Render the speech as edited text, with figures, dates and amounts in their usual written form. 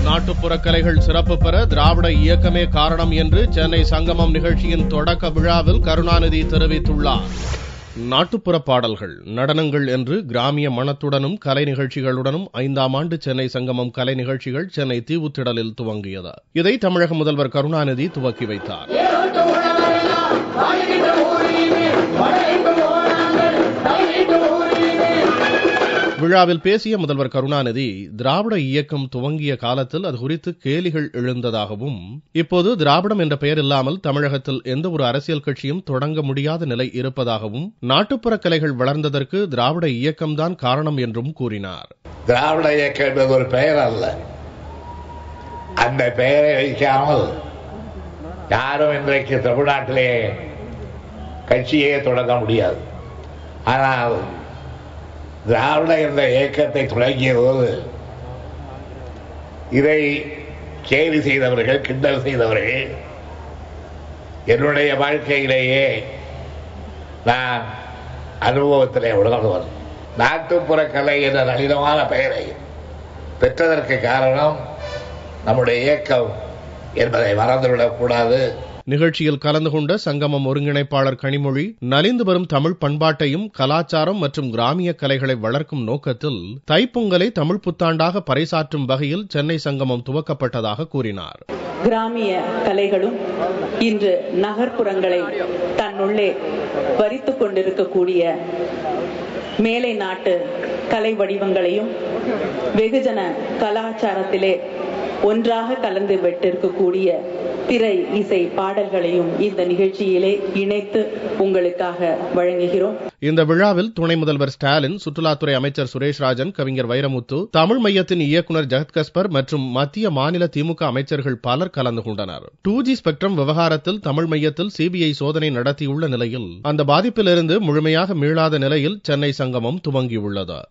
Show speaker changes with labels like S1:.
S1: நாட்டுப்புற கலைகள் சிறப்பு பெற திராவிட இயக்கமே காரணம் என்று சென்னை சங்கமம் நிகழ்ச்சியின் தொடக்க விழாவில் கருணாநிதி தெரிவித்துள்ளார். நாட்டுப்புற பாடல்கள், நடனங்கள் என்று கிராமிய மனத்துடனும் கலை நிகழ்ச்சிகளுடனும் 5ஆம் ஆண்டு சென்னை சங்கமம் கலை நிகழ்ச்சிகள் சென்னை தீவுத்திடலில் துவங்கியது. இதை தமிழக முதல்வர் கருணாநிதி துவக்கி வைத்தார். விழாவில் பேசிய முதல்வர் கருணாநிதி, திராவிட இயக்கம் துவங்கிய காலத்தில் அது குறித்து கேலிகள் எழுந்ததாகவும், இப்போது திராவிடம் என்ற பெயர் இல்லாமல் தமிழகத்தில் எந்த ஒரு அரசியல் கட்சியும் தொடங்க முடியாத நிலை இருப்பதாகவும், நாட்டுப்புற கலைகள் வளர்ந்ததற்கு திராவிட இயக்கம்தான் காரணம் என்றும் கூறினார்.
S2: திராவிட இயக்கம் என்பது ஒரு பெயர் அல்ல. அந்த பெயரை வைக்காமல் யாரும் இன்றைக்கு தமிழ்நாட்டிலே கட்சியே தொடங்க முடியாது. ஆனால் திராவிட என்ற இயக்கத்தை தொடங்கிய போது இதை கேலி செய்தவர்கள், கிண்டல் செய்தவர்கள் என்னுடைய வாழ்க்கையிலேயே நான் அனுபவத்திலே உணர்ந்தவன். நாட்டுப்புற கலை என்ற நளினமான பெயரை பெற்றதற்கு காரணம் நம்முடைய இயக்கம் என்பதை மறந்துவிடக்கூடாது.
S1: நிகழ்ச்சியில் கலந்து கொண்ட சங்கமம் ஒருங்கிணைப்பாளர் கனிமொழி, நலிந்து வரும் தமிழ் பண்பாட்டையும் கலாச்சாரம் மற்றும் கிராமிய கலைகளை வளர்க்கும் நோக்கத்தில் தைப்பொங்கலை தமிழ் புத்தாண்டாக பறைசாற்றும் வகையில் சென்னை சங்கமம் துவக்கப்பட்டதாக கூறினார்.
S3: கிராமிய கலைகளும் இன்று நகர்ப்புறங்களை தன்னுள்ளே வரித்துக் கொண்டிருக்கக்கூடிய மேலை நாட்டு கலை வடிவங்களையும் வெகுஜன கலாச்சாரத்திலே ஒன்றாக கலந்து விட்டிருக்கக்கூடிய திரை இசை பாடல்களையும் இந்த நிகழ்ச்சியிலே இணைத்து உங்களுக்காக வழங்குகிறோம்.
S1: இந்த விழாவில் துணை முதல்வர் ஸ்டாலின், சுற்றுலாத்துறை அமைச்சர் சுரேஷ் ராஜன், கவிஞர் வைரமுத்து, தமிழ் மையத்தின் இயக்குநர் ஜெகத்கஸ்பர் மற்றும் மத்திய மாநில திமுக அமைச்சர்கள் பலர் கலந்து கொண்டனர். 2G ஸ்பெக்ட்ரம் விவகாரத்தில் தமிழ் மையத்தில் CBI சோதனை நடத்தியுள்ள நிலையில் அந்த பாதிப்பிலிருந்து முழுமையாக மீளாத நிலையில் சென்னை சங்கமம் துவங்கியுள்ளது.